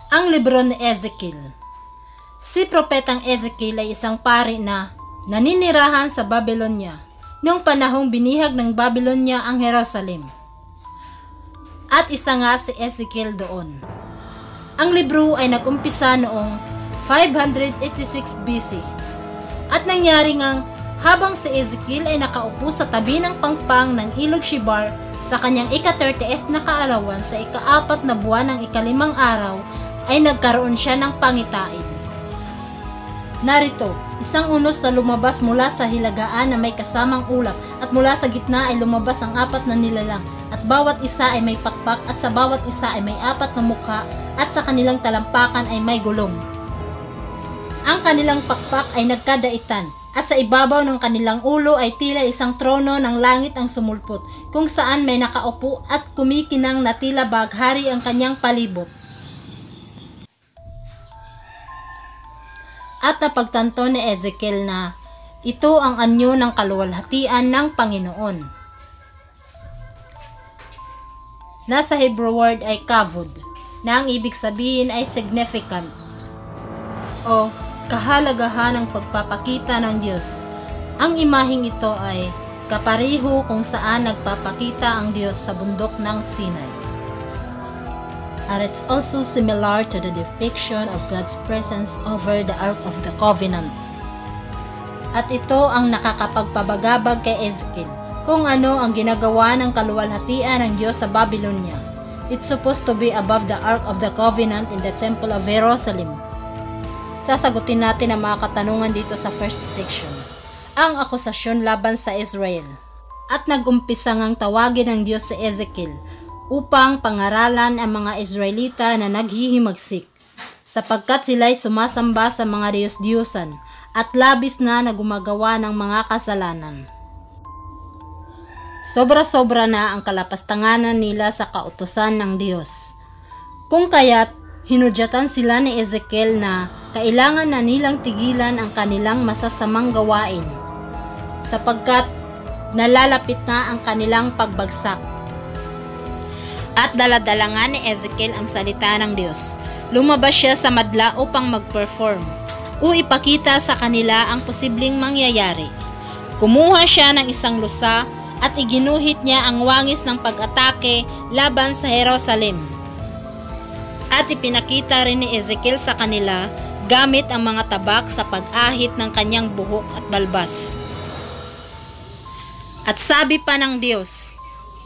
Ang libro ni Ezekiel. Si Propetang Ezekiel ay isang pari na naninirahan sa Babylonia noong panahong binihag ng Babylonia ang Jerusalem. At isa nga si Ezekiel doon. Ang libro ay nagumpisa noong 586 BC at nangyari ngang habang si Ezekiel ay nakaupo sa tabi ng pangpang ng ilog Shibar sa kanyang ika-30th na kaarawan sa ika-4 na buwan ng ika-5 araw ay nagkaroon siya ng pangitain. Narito, isang unos na lumabas mula sa hilagaan na may kasamang ulap at mula sa gitna ay lumabas ang 4 na nilalang at bawat isa ay may pakpak at sa bawat isa ay may 4 na mukha at sa kanilang talampakan ay may gulong. Ang kanilang pakpak ay nagkadaitan at sa ibabaw ng kanilang ulo ay tila isang trono ng langit ang sumulpot kung saan may nakaupo at kumikinang na tila baghari ang kanyang palibot. At napagtanto ni Ezekiel na ito ang anyo ng kaluwalhatian ng Panginoon. Nasa Hebrew word ay kavod, na ang ibig sabihin ay significant o kahalagahan ng pagpapakita ng Diyos. Ang imaheng ito ay kapareho kung saan nagpapakita ang Diyos sa bundok ng Sinai. And it's also similar to the depiction of God's presence over the Ark of the Covenant. At ito ang nakakapagpabagabag kay Ezekiel kung ano ang ginagawa ng kaluwalhatian ng Diyos sa Babylonia. It's supposed to be above the Ark of the Covenant in the Temple of Jerusalem. Sasagutin natin ang mga katanungan dito sa first section. Ang akusasyon laban sa Israel. At nag-umpisa ngang tawagin ng Diyos si Ezekiel upang pangaralan ang mga Israelita na naghihimagsik, sapagkat sila'y sumasamba sa mga Diyos-Diyosan at labis na gumagawa ng mga kasalanan. Sobra-sobra na ang kalapastanganan nila sa kautusan ng Diyos. Kung kaya't hinudyatan sila ni Ezekiel na kailangan na nilang tigilan ang kanilang masasamang gawain, sapagkat nalalapit na ang kanilang pagbagsak. At daladala nga ni Ezekiel ang salita ng Diyos. Lumabas siya sa madla upang mag-perform o ipakita sa kanila ang posibleng mangyayari. Kumuha siya ng isang lusa at iginuhit niya ang wangis ng pag-atake laban sa Jerusalem. At ipinakita rin ni Ezekiel sa kanila gamit ang mga tabak sa pag-ahit ng kanyang buhok at balbas. At sabi pa ng Diyos,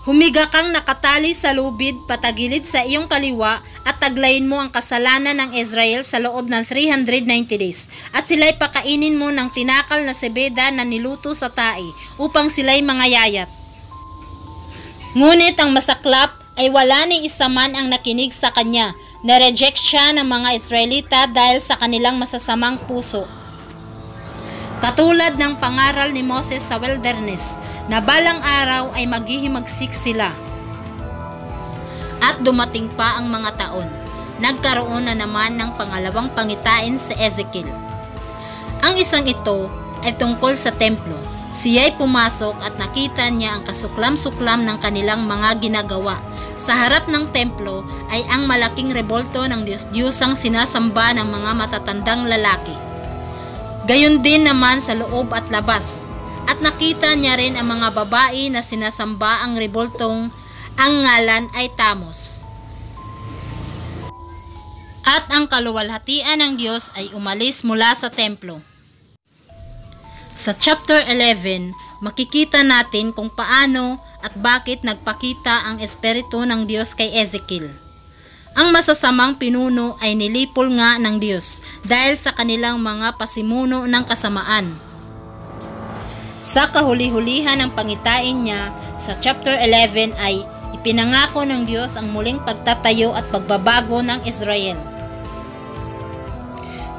humiga kang nakatali sa lubid patagilid sa iyong kaliwa at taglayin mo ang kasalanan ng Israel sa loob ng 390 days at sila'y pakainin mo ng tinakal na sebeda na niluto sa tae upang sila'y mangayayat. Ngunit ang masaklap ay wala ni isa man ang nakinig sa kanya. Na-reject siya ng mga Israelita dahil sa kanilang masasamang puso. Katulad ng pangaral ni Moses sa wilderness na balang araw ay maghihimagsik sila. At dumating pa ang mga taon. Nagkaroon na naman ng pangalawang pangitain si Ezekiel. Ang isang ito ay tungkol sa templo. Siya'y pumasok at nakita niya ang kasuklam-suklam ng kanilang mga ginagawa. Sa harap ng templo ay ang malaking rebulto ng Diyos-Diyosang sinasamba ng mga matatandang lalaki. Gayon din naman sa loob at labas. At nakita niya rin ang mga babae na sinasamba ang rebultong ang ngalan ay Tamos. At ang kaluwalhatian ng Diyos ay umalis mula sa templo. Sa chapter 11, makikita natin kung paano at bakit nagpakita ang Espiritu ng Diyos kay Ezekiel. Ang masasamang pinuno ay nilipol nga ng Diyos dahil sa kanilang mga pasimuno ng kasamaan. Sa kahuli-hulihan ng pangitain niya sa chapter 11 ay ipinangako ng Diyos ang muling pagtatayo at pagbabago ng Israel.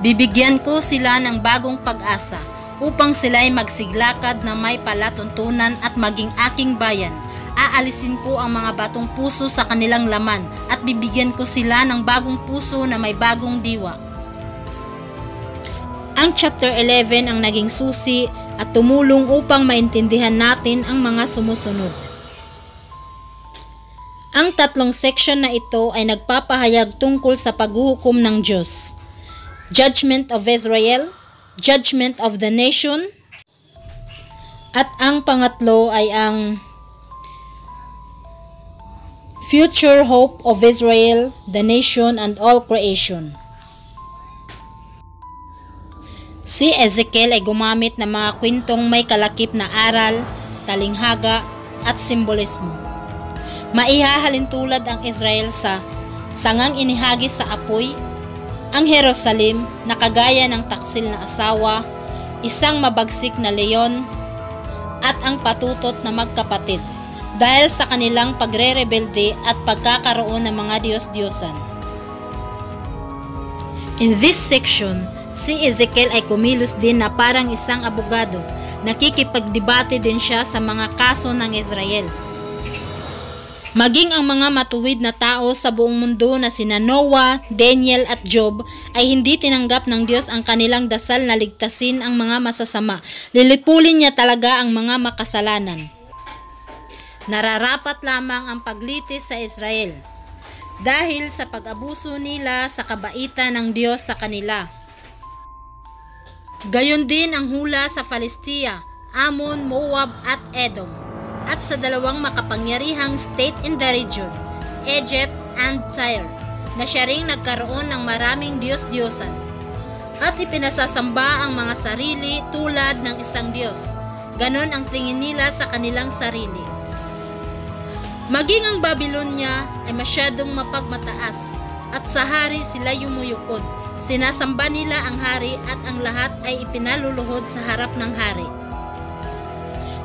Bibigyan ko sila ng bagong pag-asa upang sila'y magsiglakad na may palatuntunan at maging aking bayan. Aalisin ko ang mga batong puso sa kanilang laman at bibigyan ko sila ng bagong puso na may bagong diwa. Ang chapter 11 ang naging susi at tumulong upang maintindihan natin ang mga sumusunod. Ang tatlong section na ito ay nagpapahayag tungkol sa paghuhukom ng Diyos. Judgment of Israel, Judgment of the Nation, at ang pangatlo ay ang Future Hope of Israel, the Nation, and all creation. Si Ezekiel ay gumamit ng mga kwentong may kalakip na aral, talinghaga, at simbolismo. Maihahalin tulad ang Israel sa sangang inihagis sa apoy, ang Jerusalem na kagaya ng taksil na asawa, isang mabagsik na leon, at ang patutot na magkapatid dahil sa kanilang pagre-rebelde at pagkakaroon ng mga Diyos-Diyosan. In this section, si Ezekiel ay kumilos din na parang isang abogado. Nakikipagdebate din siya sa mga kaso ng Israel. Maging ang mga matuwid na tao sa buong mundo na sina Noah, Daniel at Job ay hindi tinanggap ng Diyos ang kanilang dasal na ligtasin ang mga masasama. Lilipulin niya talaga ang mga makasalanan. Nararapat lamang ang paglitis sa Israel dahil sa pag-abuso nila sa kabaitan ng Diyos sa kanila. Gayon din ang hula sa Palestia, Ammon, Moab at Edom, at sa dalawang makapangyarihang state in the region, Egypt and Tyre, na siya ring nagkaroon ng maraming Diyos-Diyosan at ipinasasamba ang mga sarili tulad ng isang Diyos. Ganon ang tingin nila sa kanilang sarili. Maging ang Babylonia ay masyadong mapagmataas at sa hari sila yumuyukod. Sinasamba nila ang hari at ang lahat ay ipinaluluhod sa harap ng hari.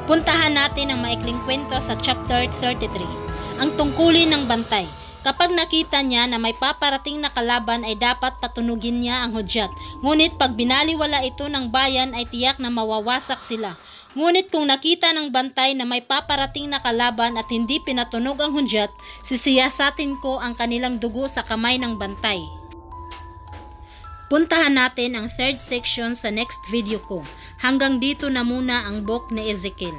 Puntahan natin ang maikling kwento sa chapter 33, ang tungkulin ng bantay. Kapag nakita niya na may paparating na kalaban ay dapat patunugin niya ang hudyat. Ngunit pag binaliwala ito ng bayan ay tiyak na mawawasak sila. Ngunit kung nakita ng bantay na may paparating na kalaban at hindi pinatunog ang hudyat, sisiyasatin ko ang kanilang dugo sa kamay ng bantay. Puntahan natin ang third section sa next video ko. Hanggang dito na muna ang book ni Ezekiel.